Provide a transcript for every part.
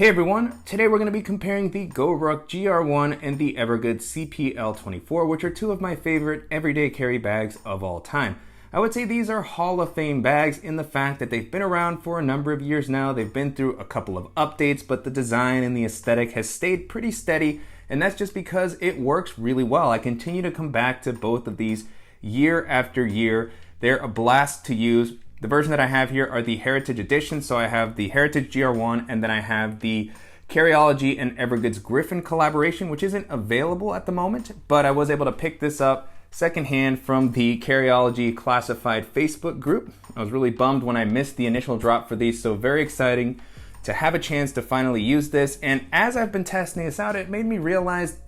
Hey everyone, today we're going to be comparing the Goruck GR1 and the Evergoods CPL24, which are two of my favorite everyday carry bags of all time. I would say these are Hall of Fame bags in the fact that they've been around for a number of years now. They've been through a couple of updates, but the design and the aesthetic has stayed pretty steady, and that's just because it works really well. I continue to come back to both of these year after year. They're a blast to use. The version that I have here are the Heritage Edition, so I have the Heritage GR1 and then I have the Carryology and Evergoods Griffin collaboration, which isn't available at the moment, but I was able to pick this up secondhand from the Carryology Classified Facebook group. I was really bummed when I missed the initial drop for these, so very exciting to have a chance to finally use this. And as I've been testing this out, it made me realize,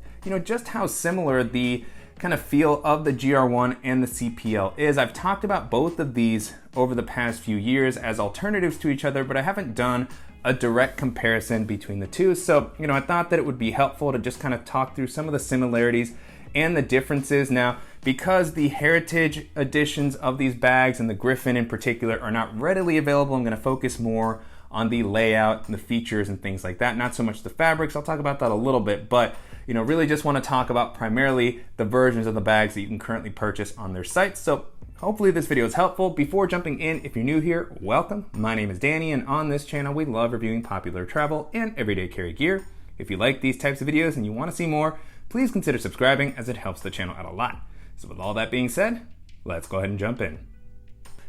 just how similar the kind of feel of the GR1 and the CPL is. I've talked about both of these over the past few years as alternatives to each other, but I haven't done a direct comparison between the two. So, I thought that it would be helpful to just kind of talk through some of the similarities and the differences. Now, because the Heritage editions of these bags and the Griffin in particular are not readily available, I'm going to focus more on the layout and the features and things like that, not so much the fabrics. I'll talk about that a little bit, but really just want to talk about primarily the versions of the bags that you can currently purchase on their site. So hopefully this video is helpful. Before jumping in, if you're new here, welcome. My name is Danny, and on this channel we love reviewing popular travel and everyday carry gear. If you like these types of videos and you want to see more, please consider subscribing, as it helps the channel out a lot. So with all that being said, let's go ahead and jump in.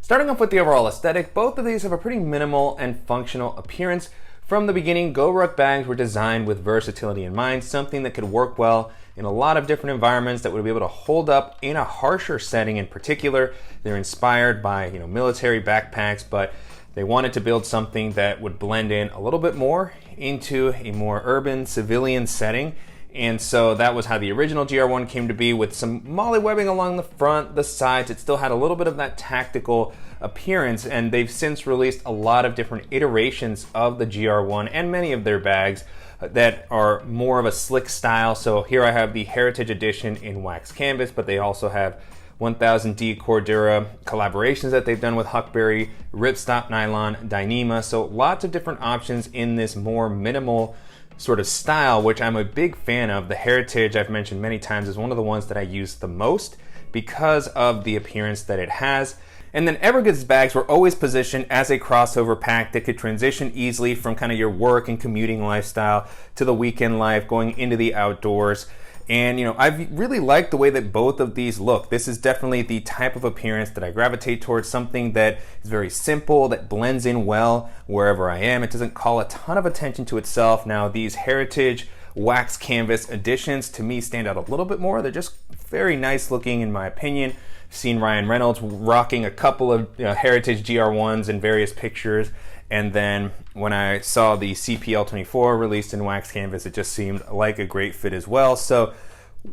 Starting off with the overall aesthetic, both of these have a pretty minimal and functional appearance. From the beginning, Goruck bags were designed with versatility in mind, something that could work well in a lot of different environments, that would be able to hold up in a harsher setting in particular. They're inspired by military backpacks, but they wanted to build something that would blend in a little bit more into a more urban civilian setting. And so that was how the original GR1 came to be, with some MOLLE webbing along the front, the sides. It still had a little bit of that tactical appearance, and they've since released a lot of different iterations of the GR1 and many of their bags that are more of a slick style. So here I have the Heritage Edition in wax canvas, but they also have 1000D Cordura collaborations that they've done with Huckberry, ripstop nylon, Dyneema. So lots of different options in this more minimal sort of style, which I'm a big fan of. The Heritage, I've mentioned many times, is one of the ones that I use the most because of the appearance that it has. And then Evergoods bags were always positioned as a crossover pack that could transition easily from kind of your work and commuting lifestyle to the weekend life, going into the outdoors. And I've really liked the way that both of these look. This is definitely the type of appearance that I gravitate towards, something that is very simple, that blends in well wherever I am. It doesn't call a ton of attention to itself. Now, these Heritage wax canvas editions to me stand out a little bit more. They're just very nice looking in my opinion. I've seen Ryan Reynolds rocking a couple of Heritage GR1s in various pictures. And then when I saw the CPL24 released in wax canvas, it just seemed like a great fit as well. So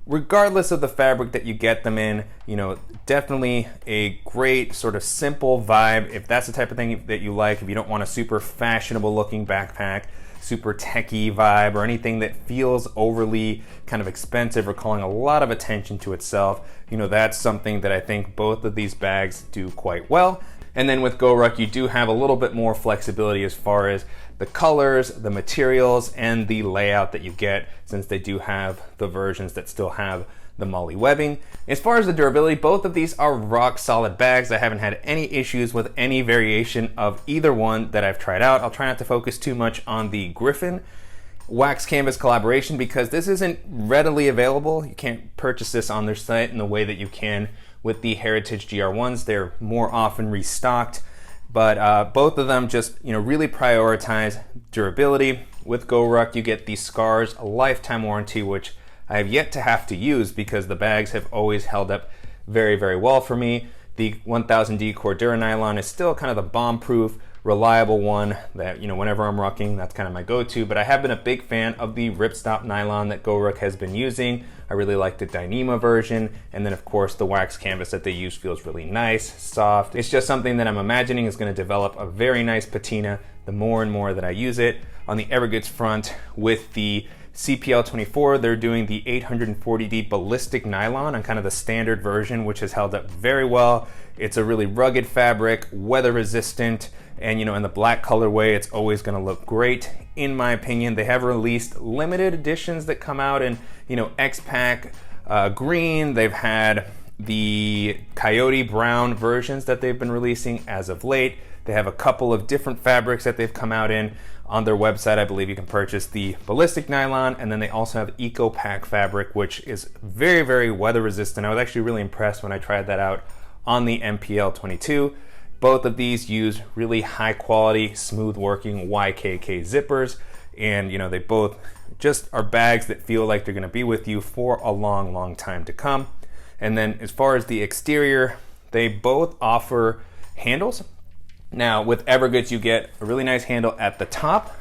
regardless of the fabric that you get them in, definitely a great sort of simple vibe. If that's the type of thing that you like, if you don't want a super fashionable looking backpack, super techie vibe, or anything that feels overly kind of expensive or calling a lot of attention to itself, that's something that I think both of these bags do quite well. And then with Goruck, you do have a little bit more flexibility as far as the colors, the materials, and the layout that you get, since they do have the versions that still have the MOLLE webbing. As far as the durability, both of these are rock solid bags. I haven't had any issues with any variation of either one that I've tried out. I'll try not to focus too much on the Griffin wax canvas collaboration because this isn't readily available. You can't purchase this on their site in the way that you can with the Heritage GR1s. They're more often restocked, but both of them just really prioritize durability. With Goruck, you get the Scars lifetime warranty, which I have yet to have to use because the bags have always held up very, very well for me. The 1000D Cordura nylon is still kind of the bomb-proof, reliable one that whenever I'm rocking, that's kind of my go-to. But I have been a big fan of the ripstop nylon that Goruck has been using. I really like the Dyneema version, and then of course the wax canvas that they use feels really nice, soft. It's just something that I'm imagining is going to develop a very nice patina the more and more that I use it. On the Evergoods front, with the CPL24, they're doing the 840D ballistic nylon on kind of the standard version, which has held up very well. It's a really rugged fabric, weather resistant, And in the black colorway, it's always going to look great, in my opinion. They have released limited editions that come out in, X-Pack green. They've had the Coyote brown versions that they've been releasing as of late. They have a couple of different fabrics that they've come out in. On their website, I believe you can purchase the ballistic nylon, and then they also have Eco Pack fabric, which is very, very weather resistant. I was actually really impressed when I tried that out on the MPL22. Both of these use really high quality, smooth working YKK zippers, and they both just are bags that feel like they're gonna be with you for a long, long time to come. And then as far as the exterior, they both offer handles. Now with Evergoods, you get a really nice handle at the top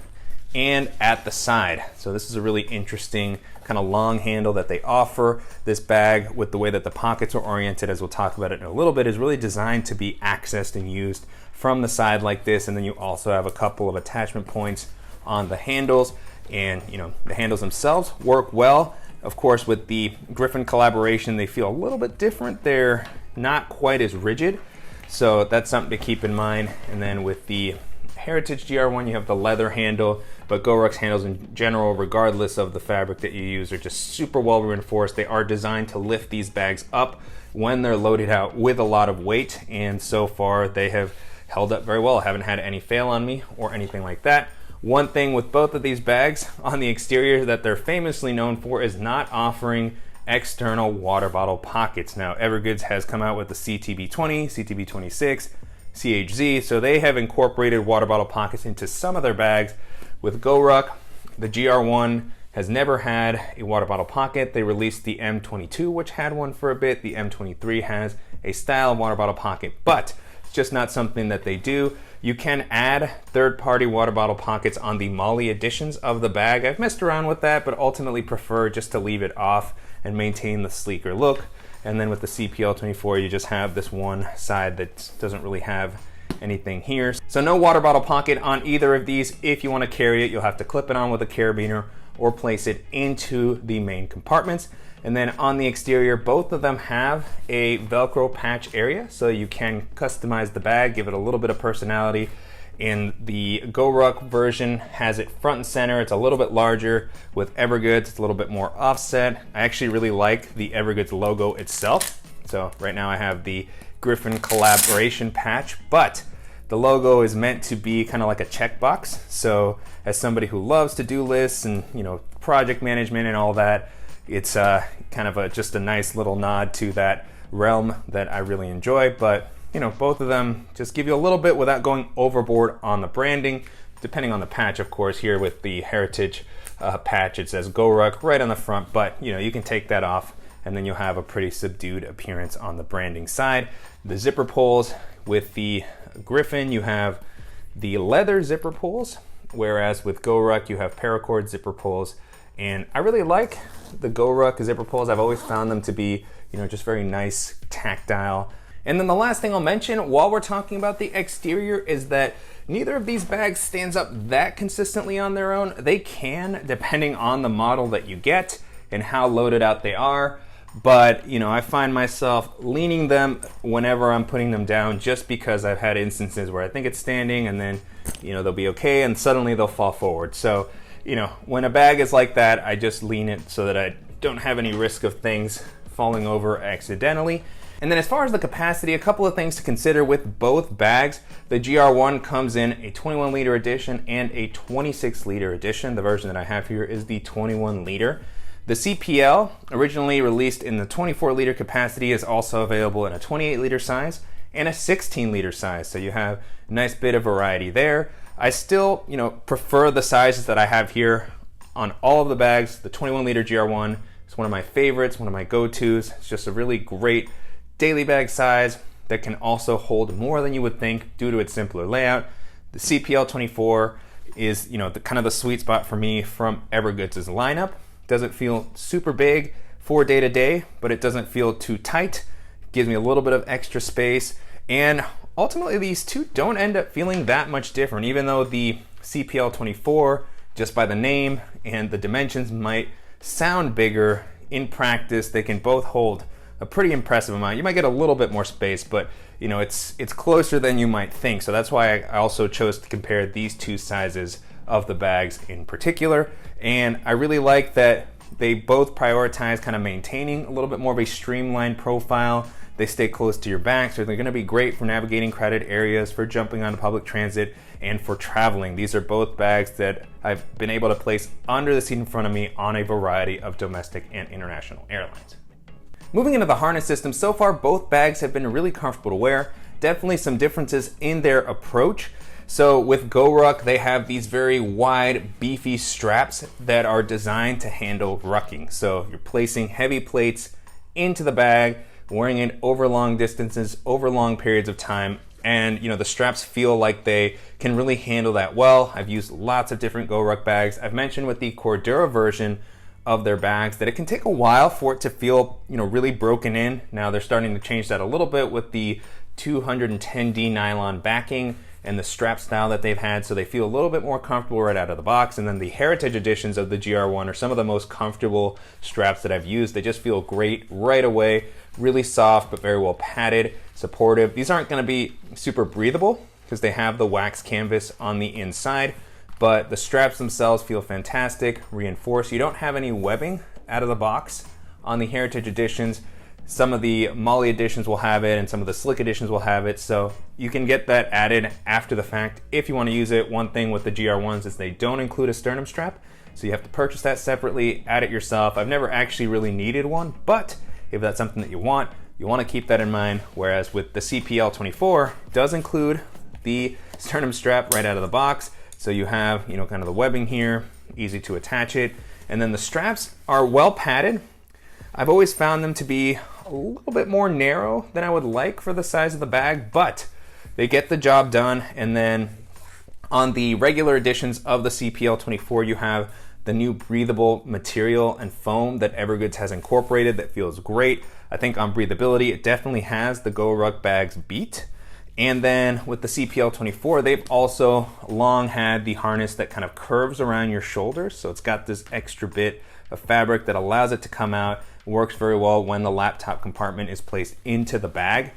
and at the side. So this is a really interesting kind of long handle that they offer. This bag, with the way that the pockets are oriented, as we'll talk about it in a little bit, is really designed to be accessed and used from the side like this. And then you also have a couple of attachment points on the handles, and the handles themselves work well. Of course, with the Griffin collaboration, they feel a little bit different. They're not quite as rigid, so that's something to keep in mind. And then with the Heritage GR1, you have the leather handle, but Goruck's handles in general, regardless of the fabric that you use, are just super well reinforced. They are designed to lift these bags up when they're loaded out with a lot of weight, and so far they have held up very well. I haven't had any fail on me or anything like that. One thing with both of these bags on the exterior that they're famously known for is not offering external water bottle pockets. Now, Evergoods has come out with the CTB20, CTB26, CHZ, so they have incorporated water bottle pockets into some of their bags. With Goruck, the GR1 has never had a water bottle pocket. They released the M22, which had one for a bit. The M23 has a style water bottle pocket, but it's just not something that they do. You can add third-party water bottle pockets on the Molly editions of the bag. I've messed around with that, but ultimately prefer just to leave it off and maintain the sleeker look. And then with the CPL24, you just have this one side that doesn't really have anything here. So no water bottle pocket on either of these. If you want to carry it, you'll have to clip it on with a carabiner or place it into the main compartments. And then on the exterior, both of them have a Velcro patch area, so you can customize the bag, give it a little bit of personality. And the Goruck version has it front and center. It's a little bit larger. With Evergoods, it's a little bit more offset. I actually really like the Evergoods logo itself. So right now I have the Griffin collaboration patch, but the logo is meant to be kind of like a checkbox. So as somebody who loves to-do lists and project management and all that, it's kind of just a nice little nod to that realm that I really enjoy. But both of them just give you a little bit without going overboard on the branding, depending on the patch. Of course, here with the Heritage patch, it says Goruck right on the front, but you can take that off and then you'll have a pretty subdued appearance on the branding side. The zipper pulls with the Griffin, you have the leather zipper pulls, whereas with Goruck, you have paracord zipper pulls. And I really like the Goruck zipper pulls. I've always found them to be, just very nice, tactile. And then the last thing I'll mention while we're talking about the exterior is that neither of these bags stands up that consistently on their own. They can, depending on the model that you get and how loaded out they are. But, I find myself leaning them whenever I'm putting them down, just because I've had instances where I think it's standing and then, they'll be okay and suddenly they'll fall forward. So, when a bag is like that, I just lean it so that I don't have any risk of things falling over accidentally. And then as far as the capacity, a couple of things to consider with both bags. The GR1 comes in a 21 liter edition and a 26 liter edition. The version that I have here is the 21 liter. The CPL, originally released in the 24 liter capacity, is also available in a 28 liter size and a 16 liter size. So you have a nice bit of variety there. I still, prefer the sizes that I have here on all of the bags. The 21 liter GR1 is one of my favorites, one of my go-tos. It's just a really great daily bag size that can also hold more than you would think due to its simpler layout. The CPL24 is, the kind of the sweet spot for me from Evergoods' lineup. Doesn't feel super big for day to day, but it doesn't feel too tight. Gives me a little bit of extra space, and ultimately these two don't end up feeling that much different, even though the CPL24, just by the name and the dimensions, might sound bigger. In practice, they can both hold a pretty impressive amount. You might get a little bit more space, but you know, it's closer than you might think. So that's why I also chose to compare these two sizes of the bags in particular. And I really like that they both prioritize kind of maintaining a little bit more of a streamlined profile. They stay close to your back, so they're going to be great for navigating crowded areas, for jumping onto public transit, and for traveling. These are both bags that I've been able to place under the seat in front of me on a variety of domestic and international airlines. Moving into the harness system, so far both bags have been really comfortable to wear. Definitely some differences in their approach. So with Goruck, they have these very wide, beefy straps that are designed to handle rucking. So you're placing heavy plates into the bag, wearing it over long distances, over long periods of time, and you know, the straps feel like they can really handle that well. I've used lots of different Goruck bags. I've mentioned with the Cordura version of their bags that it can take a while for it to feel, you know, really broken in. Now they're starting to change that a little bit with the 210D nylon backing and the strap style that they've had, so they feel a little bit more comfortable right out of the box. And then the heritage editions of the GR1 are some of the most comfortable straps that I've used. They just feel great right away, really soft but very well padded, supportive. These aren't going to be super breathable because they have the wax canvas on the inside, but the straps themselves feel fantastic, reinforced. You don't have any webbing out of the box on the heritage editions. Some of the Molly editions will have it, and some of the slick editions will have it, so you can get that added after the fact if you want to use it. One thing with the GR1s is they don't include a sternum strap, so you have to purchase that separately, add it yourself. I've never actually really needed one, but if that's something that you want to keep that in mind. Whereas with the CPL24, it does include the sternum strap right out of the box, so you have, you know, kind of the webbing here, easy to attach it, and then the straps are well padded. I've always found them to be a little bit more narrow than I would like for the size of the bag, but they get the job done. And then on the regular editions of the CPL24, you have the new breathable material and foam that Evergoods has incorporated that feels great. I think on breathability, it definitely has the Goruck bags beat. And then with the CPL24, they've also long had the harness that kind of curves around your shoulders. So it's got this extra bit of fabric that allows it to come out. It works very well when the laptop compartment is placed into the bag.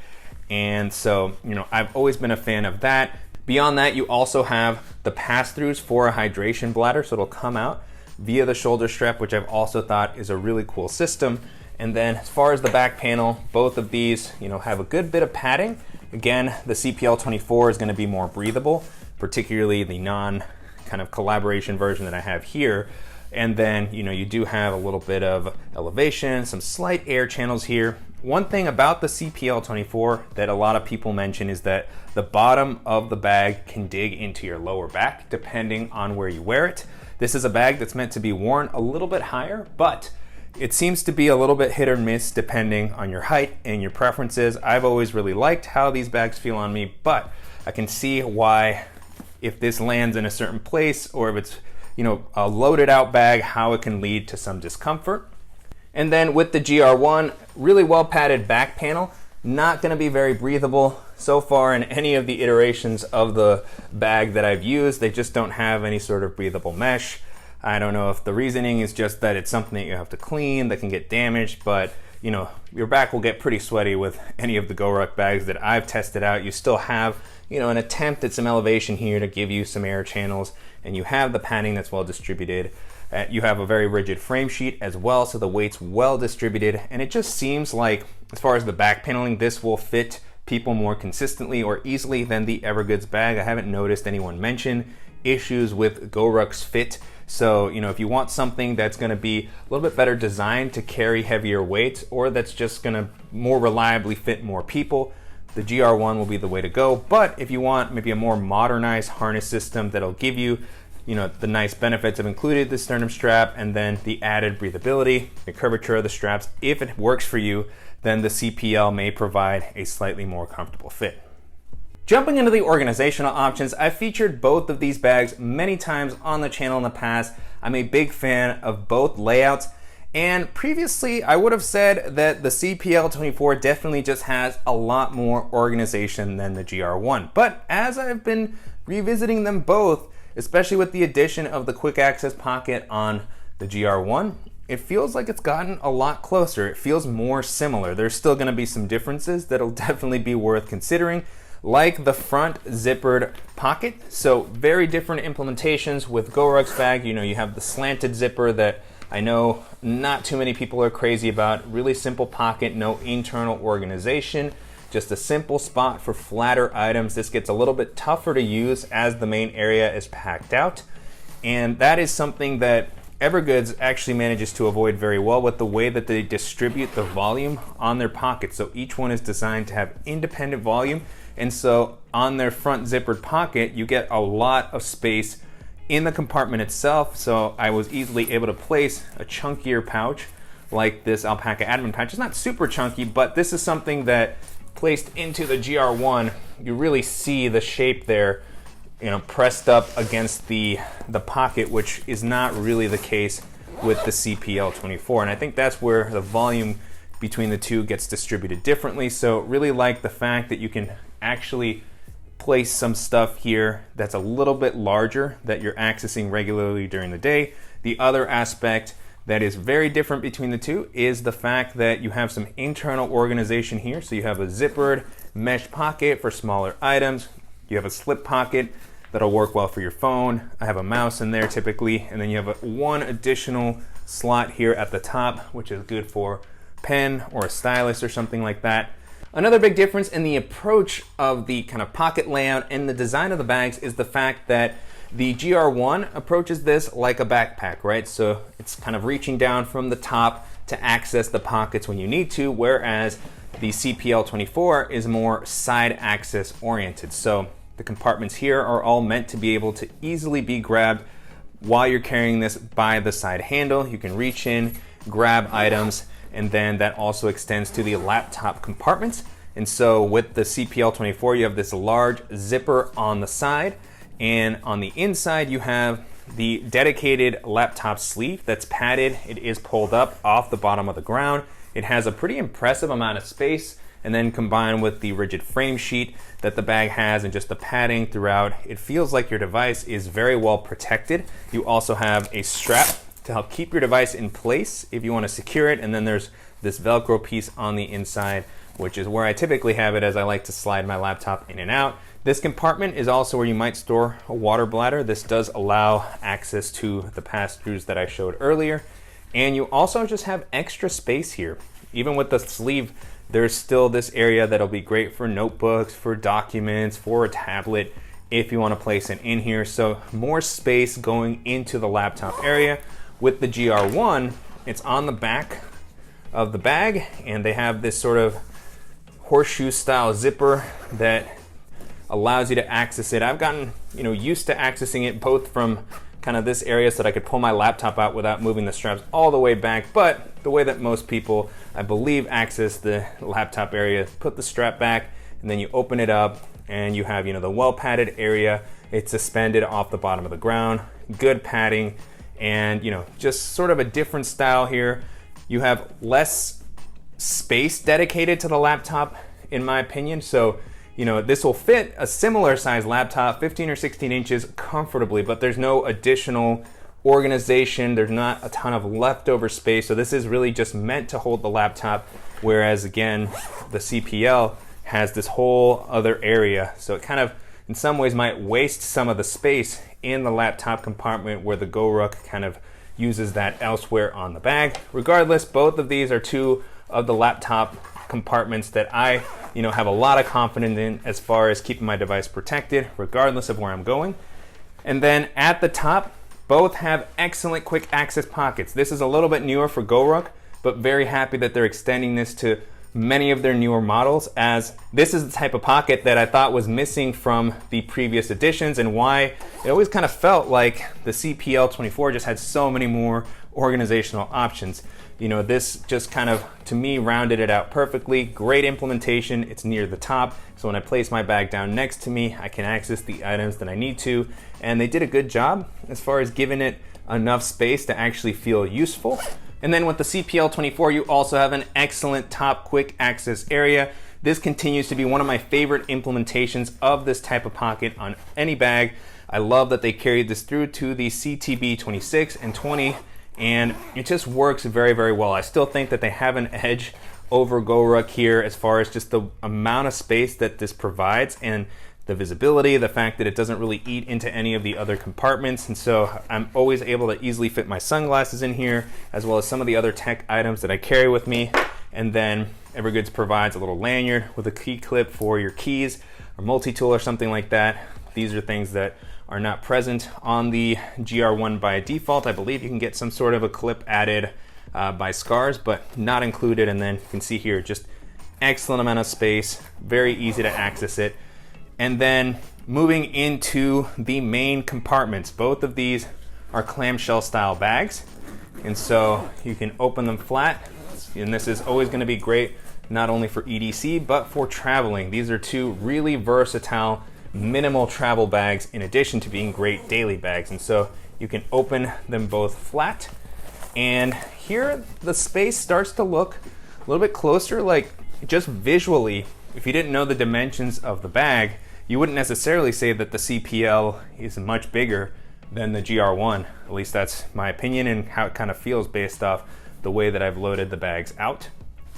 And so, you know, I've always been a fan of that. Beyond that, you also have the pass-throughs for a hydration bladder. So it'll come out via the shoulder strap, which I've also thought is a really cool system. And then as far as the back panel, both of these, you know, have a good bit of padding. Again, the CPL24 is going to be more breathable, particularly the non kind of collaboration version that I have here. And then, you know, you do have a little bit of elevation, some slight air channels here. One thing about the CPL24 that a lot of people mention is that the bottom of the bag can dig into your lower back depending on where you wear it. This is a bag that's meant to be worn a little bit higher, but it seems to be a little bit hit or miss depending on your height and your preferences. I've always really liked how these bags feel on me, but I can see why, if this lands in a certain place or if it's, you know, a loaded out bag, how it can lead to some discomfort. And then with the GR1, really well padded back panel, not going to be very breathable. So far in any of the iterations of the bag that I've used, they just don't have any sort of breathable mesh. I don't know if the reasoning is just that it's something that you have to clean, that can get damaged, but you know, your back will get pretty sweaty with any of the Goruck bags that I've tested out. You still have, you know, an attempt at some elevation here to give you some air channels, and you have the padding that's well distributed. You have a very rigid frame sheet as well, so the weight's well distributed, and it just seems like, as far as the back paneling, this will fit people more consistently or easily than the Evergoods bag. I haven't noticed anyone mention issues with Goruck's fit. So, you know, if you want something that's going to be a little bit better designed to carry heavier weights, or that's just going to more reliably fit more people, the GR1 will be the way to go. But if you want maybe a more modernized harness system that'll give you, you know, the nice benefits of included the sternum strap and then the added breathability, the curvature of the straps, if it works for you, then the CPL may provide a slightly more comfortable fit. Jumping into the organizational options, I've featured both of these bags many times on the channel in the past. I'm a big fan of both layouts, and previously I would have said that the CPL24 definitely just has a lot more organization than the GR1. But as I've been revisiting them both, especially with the addition of the quick access pocket on the GR1, it feels like it's gotten a lot closer. It feels more similar. There's still gonna be some differences that'll definitely be worth considering, like the front zippered pocket. So very different implementations with Goruck's bag. You know, you have the slanted zipper that I know not too many people are crazy about. Really simple pocket, no internal organization, just a simple spot for flatter items. This gets a little bit tougher to use as the main area is packed out. And that is something that Evergoods actually manages to avoid very well with the way that they distribute the volume on their pockets. So each one is designed to have independent volume. And so on their front zippered pocket, you get a lot of space in the compartment itself. So I was easily able to place a chunkier pouch like this alpaca admin pouch. It's not super chunky, but this is something that placed into the GR1, you really see the shape there, you know, pressed up against the pocket, which is not really the case with the CPL24. And I think that's where the volume between the two gets distributed differently. So really like the fact that you can actually place some stuff here that's a little bit larger that you're accessing regularly during the day. The other aspect that is very different between the two is the fact that you have some internal organization here. So you have a zippered mesh pocket for smaller items. You have a slip pocket that'll work well for your phone. I have a mouse in there typically, and then you have one additional slot here at the top, which is good for pen or a stylus or something like that. Another big difference in the approach of the kind of pocket layout and the design of the bags is the fact that the GR1 approaches this like a backpack, right? So it's kind of reaching down from the top to access the pockets when you need to, whereas the CPL24 is more side access oriented. So the compartments here are all meant to be able to easily be grabbed while you're carrying this by the side handle. You can reach in, grab items, and then that also extends to the laptop compartments. And so with the CPL24, you have this large zipper on the side, and on the inside you have the dedicated laptop sleeve that's padded. It is pulled up off the bottom of the ground. It has a pretty impressive amount of space, and then combined with the rigid frame sheet that the bag has and just the padding throughout, it feels like your device is very well protected. You also have a strap to help keep your device in place if you want to secure it, and then there's this Velcro piece on the inside, which is where I typically have it as I like to slide my laptop in and out. This compartment is also where you might store a water bladder. This does allow access to the pass-throughs that I showed earlier. And you also just have extra space here. Even with the sleeve, there's still this area that'll be great for notebooks, for documents, for a tablet, if you want to place it in here. So more space going into the laptop area. With the GR1, it's on the back of the bag, and they have this sort of horseshoe style zipper that allows you to access it. I've gotten used to accessing it both from kind of this area so that I could pull my laptop out without moving the straps all the way back, but the way that most people, I believe, access the laptop area, put the strap back and then you open it up and you have the well padded area. It's suspended off the bottom of the ground, good padding, and just sort of a different style here. You have less space dedicated to the laptop in my opinion, so this will fit a similar size laptop, 15 or 16 inches comfortably, but there's no additional organization. There's not a ton of leftover space. So this is really just meant to hold the laptop. Whereas again, the CPL has this whole other area. So it kind of, in some ways, might waste some of the space in the laptop compartment where the Goruck kind of uses that elsewhere on the bag. Regardless, both of these are two of the laptop compartments that I have a lot of confidence in as far as keeping my device protected regardless of where I'm going. And then at the top, both have excellent quick access pockets. This is a little bit newer for Goruck, but very happy that they're extending this to many of their newer models, as this is the type of pocket that I thought was missing from the previous editions, and why it always kind of felt like the CPL24 just had so many more organizational options. This just kind of, to me, rounded it out perfectly. Great implementation. It's near the top, so when I place my bag down next to me, I can access the items that I need to, and they did a good job as far as giving it enough space to actually feel useful. And then with the CPL24, you also have an excellent top quick access area. This continues to be one of my favorite implementations of this type of pocket on any bag. I love that they carried this through to the CTB26 and 20, and it just works very, very well. I still think that they have an edge over Goruck here as far as just the amount of space that this provides and the visibility, the fact that it doesn't really eat into any of the other compartments. And so I'm always able to easily fit my sunglasses in here, as well as some of the other tech items that I carry with me. And then Evergoods provides a little lanyard with a key clip for your keys or multi-tool or something like that. These are things that are not present on the GR1 by default. I believe you can get some sort of a clip added by Scars, but not included. And then you can see here, just excellent amount of space, very easy to access it. And then moving into the main compartments, both of these are clamshell style bags. And so you can open them flat. And this is always going to be great, not only for EDC, but for traveling. These are two really versatile, minimal travel bags in addition to being great daily bags. And so you can open them both flat. And here the space starts to look a little bit closer, like just visually. If you didn't know the dimensions of the bag, you wouldn't necessarily say that the CPL is much bigger than the GR1. At least that's my opinion and how it kind of feels based off the way that I've loaded the bags out.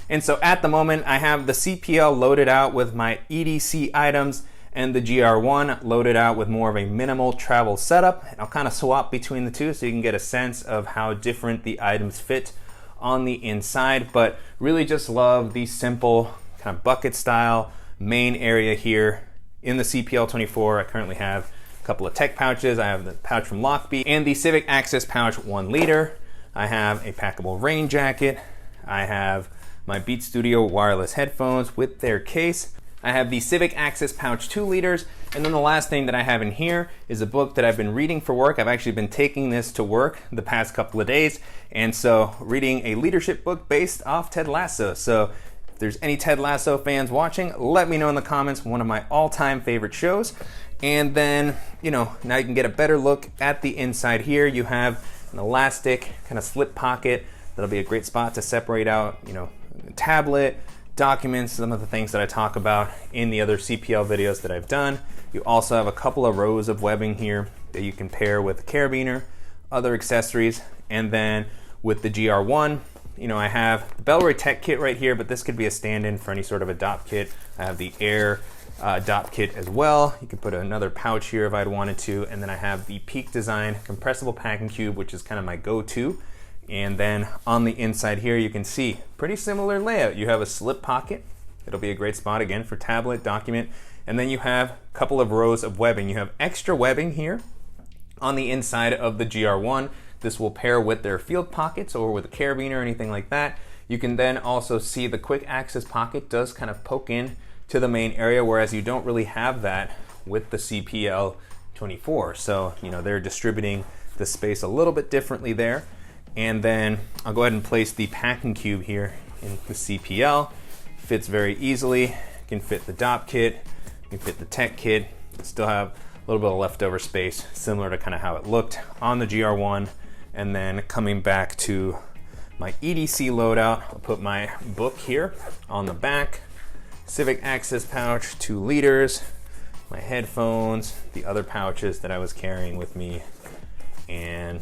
And so at the moment, I have the CPL loaded out with my EDC items and the GR1 loaded out with more of a minimal travel setup. And I'll kind of swap between the two so you can get a sense of how different the items fit on the inside. But really just love the simple kind of bucket style main area here. In the CPL24, I currently have a couple of tech pouches. I have the pouch from Lockbee and the Civic Access pouch 1 liter. I have a packable rain jacket. I have my Beat Studio wireless headphones with their case. I have the Civic Access pouch 2 liters. And then the last thing that I have in here is a book that I've been reading for work. I've actually been taking this to work the past couple of days. And so reading a leadership book based off Ted Lasso. So if there's any Ted Lasso fans watching, let me know in the comments. One of my all-time favorite shows. And then, now you can get a better look at the inside here. You have an elastic kind of slip pocket. That'll be a great spot to separate out, tablet, documents, some of the things that I talk about in the other CPL videos that I've done. You also have a couple of rows of webbing here that you can pair with a carabiner, other accessories. And then with the GR1, I have the Bellroy Tech Kit right here, but this could be a stand-in for any sort of a DOP kit. I have the Air DOP kit as well. You could put another pouch here if I'd wanted to. And then I have the Peak Design compressible packing cube, which is kind of my go-to. And then on the inside here, you can see pretty similar layout. You have a slip pocket. It'll be a great spot again for tablet, document. And then you have a couple of rows of webbing. You have extra webbing here on the inside of the GR1. This will pair with their field pockets or with a carabiner or anything like that. You can then also see the quick access pocket does kind of poke in to the main area, whereas you don't really have that with the CPL24. So, they're distributing the space a little bit differently there. And then I'll go ahead and place the packing cube here in the CPL. Fits very easily. You can fit the DOP kit, you can fit the tech kit. Still have a little bit of leftover space, similar to kind of how it looked on the GR1. And then coming back to my EDC loadout, I'll put my book here on the back, Civic Access pouch, 2 liters, my headphones, the other pouches that I was carrying with me, and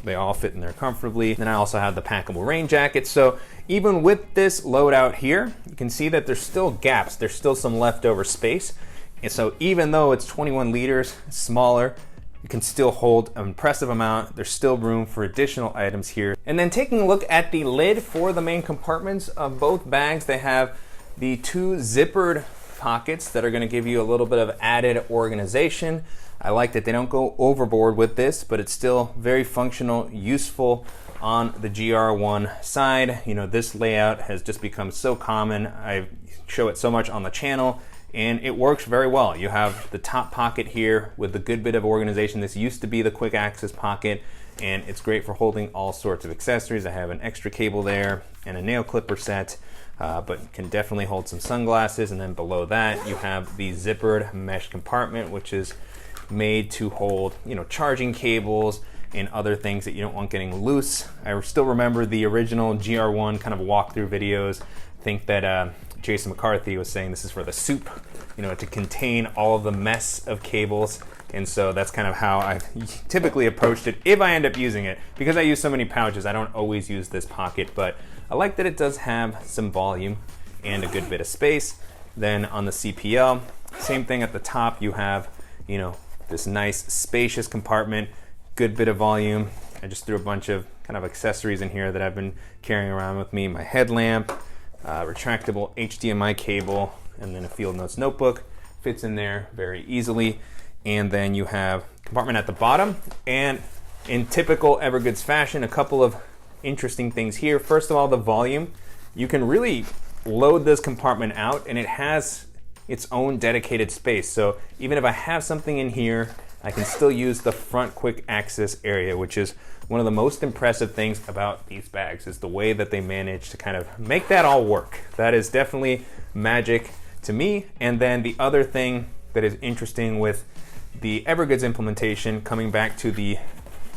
they all fit in there comfortably. Then I also have the packable rain jacket. So even with this loadout here, you can see that there's still gaps. There's still some leftover space. And so even though it's 21 liters, smaller, you can still hold an impressive amount. There's still room for additional items here. And then taking a look at the lid for the main compartments of both bags, they have the 2 zippered pockets that are going to give you a little bit of added organization. I like that they don't go overboard with this, but it's still very functional, useful on the GR1 side. This layout has just become so common. I show it so much on the channel, and it works very well. You have the top pocket here with a good bit of organization. This used to be the quick access pocket, and it's great for holding all sorts of accessories. I have an extra cable there and a nail clipper set, but can definitely hold some sunglasses. And then below that, you have the zippered mesh compartment, which is made to hold, charging cables and other things that you don't want getting loose. I still remember the original GR1 kind of walkthrough videos. I think that Jason McCarthy was saying this is for the soup, to contain all of the mess of cables And so that's kind of how I've typically approached it if I end up using it. Because I use so many pouches, I don't always use this pocket, but I like that it does have some volume and a good bit of space. Then on the CPL, same thing at the top, you have, you know, this nice spacious compartment, good bit of volume. I just threw a bunch of kind of accessories in here that I've been carrying around with me. My headlamp, retractable HDMI cable, and then a Field Notes notebook. Fits in there very easily. And then you have compartment at the bottom. And in typical Evergoods fashion, a couple of interesting things here. First of all, the volume. You can really load this compartment out, and it has its own dedicated space. So even if I have something in here, I can still use the front quick access area, which is one of the most impressive things about these bags, is the way that they manage to kind of make that all work. That is definitely magic to me. And then the other thing that is interesting with the Evergoods implementation, coming back to the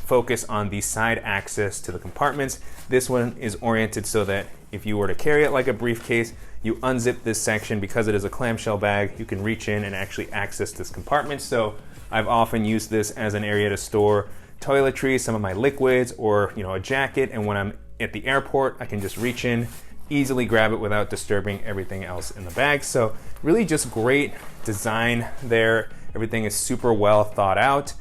focus on the side access to the compartments, this one is oriented so that if you were to carry it like a briefcase, you unzip this section. Because it is a clamshell bag, you can reach in and actually access this compartment. So I've often used this as an area to store toiletries, some of my liquids, or a jacket, and when I'm at the airport, I can just reach in, easily grab it without disturbing everything else in the bag. So really just great design there. Everything is super well thought out,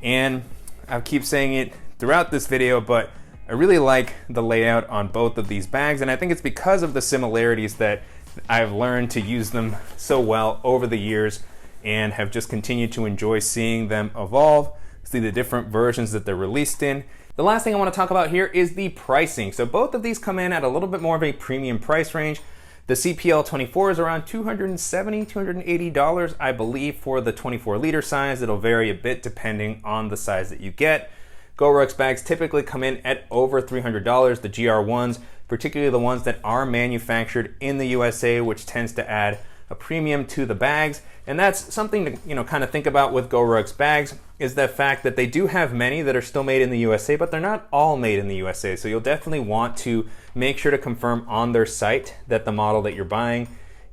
and I keep saying it throughout this video, but I really like the layout on both of these bags, and I think it's because of the similarities that I've learned to use them so well over the years, and have just continued to enjoy seeing them evolve, see the different versions that they're released in. The last thing I want to talk about here is the pricing. So both of these come in at a little bit more of a premium price range. The CPL24 is around $270, $280, I believe, for the 24 liter size. It'll vary a bit depending on the size that you get. Goruck's bags typically come in at over $300, the GR1s, particularly the ones that are manufactured in the USA, which tends to add a premium to the bags. And that's something to kind of think about with Goruck's bags, is the fact that they do have many that are still made in the USA, but they're not all made in the USA. So you'll definitely want to make sure to confirm on their site that the model that you're buying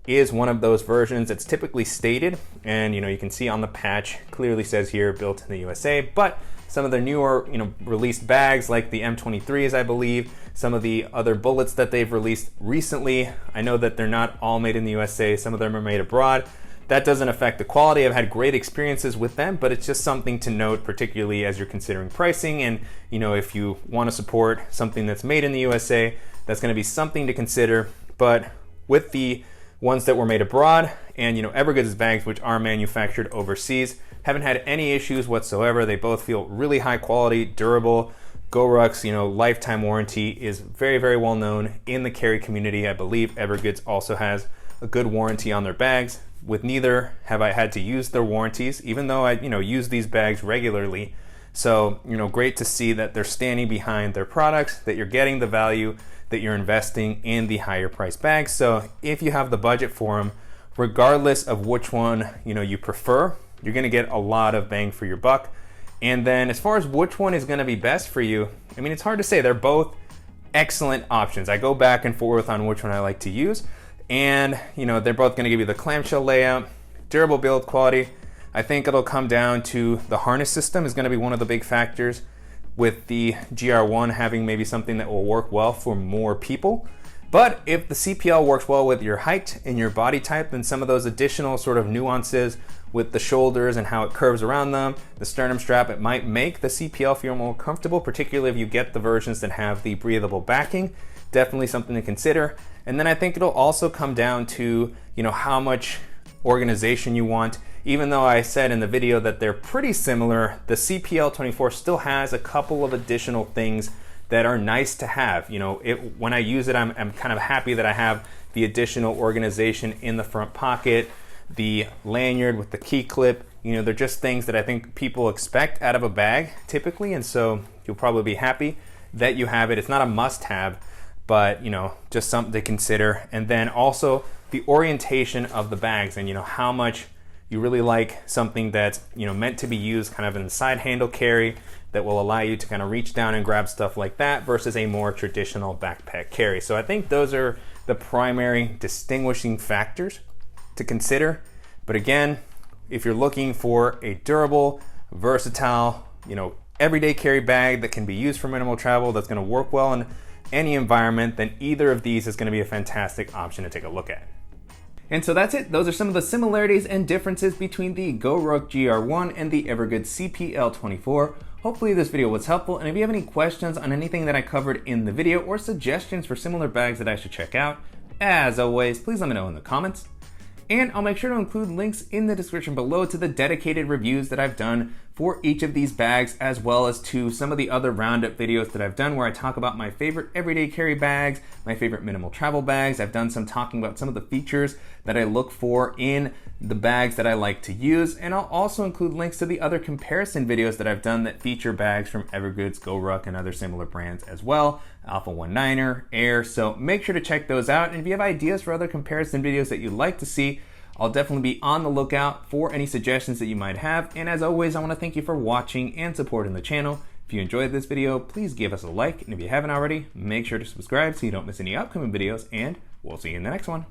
is one of those versions that's typically stated. And you can see on the patch clearly says here built in the USA, but some of their newer released bags like the M23s, I believe, some of the other bullets that they've released recently, I know that they're not all made in the USA, some of them are made abroad. That doesn't affect the quality. I've had great experiences with them, but it's just something to note, particularly as you're considering pricing. And if you want to support something that's made in the USA, that's going to be something to consider. But with the ones that were made abroad and Evergoods bags, which are manufactured overseas, haven't had any issues whatsoever. They both feel really high quality, durable. Goruck's lifetime warranty is very, very well known in the carry community. I believe Evergoods also has a good warranty on their bags. With neither have I had to use their warranties, even though I use these bags regularly. So great to see that they're standing behind their products, that you're getting the value, that you're investing in the higher price bags. So if you have the budget for them, regardless of which one you prefer, you're going to get a lot of bang for your buck. And then as far as which one is going to be best for you, it's hard to say. They're both excellent options. I go back and forth on which one I like to use. And they're both going to give you the clamshell layout, durable build quality. I think it'll come down to the harness system is going to be one of the big factors, with the GR1 having maybe something that will work well for more people. But if the CPL works well with your height and your body type, then some of those additional sort of nuances with the shoulders and how it curves around them, the sternum strap, it might make the CPL feel more comfortable, particularly if you get the versions that have the breathable backing. Definitely something to consider. And then I think it'll also come down to how much organization you want. Even though I said in the video that they're pretty similar, the CPL24 still has a couple of additional things that are nice to have. When I use it, I'm kind of happy that I have the additional organization in the front pocket, the lanyard with the key clip. They're just things that I think people expect out of a bag typically, and so you'll probably be happy that you have it. It's not a must-have, but just something to consider. And then also the orientation of the bags, and how much you really like something that's meant to be used kind of in the side handle carry that will allow you to kind of reach down and grab stuff like that, versus a more traditional backpack carry. So I think those are the primary distinguishing factors to consider. But again, if you're looking for a durable, versatile, everyday carry bag that can be used for minimal travel, that's going to work well in any environment, then either of these is going to be a fantastic option to take a look at. And so that's it. Those are some of the similarities and differences between the Goruck GR1 and the Evergoods CPL24. Hopefully this video was helpful, and if you have any questions on anything that I covered in the video or suggestions for similar bags that I should check out, as always, please let me know in the comments. And I'll make sure to include links in the description below to the dedicated reviews that I've done for each of these bags, as well as to some of the other roundup videos that I've done where I talk about my favorite everyday carry bags, my favorite minimal travel bags. I've done some talking about some of the features that I look for in the bags that I like to use, and I'll also include links to the other comparison videos that I've done that feature bags from Evergoods, Goruck, and other similar brands as well, Alpha 19er, Air, so make sure to check those out. And if you have ideas for other comparison videos that you'd like to see, I'll definitely be on the lookout for any suggestions that you might have. And as always, I want to thank you for watching and supporting the channel. If you enjoyed this video, please give us a like, and if you haven't already, make sure to subscribe so you don't miss any upcoming videos, and we'll see you in the next one.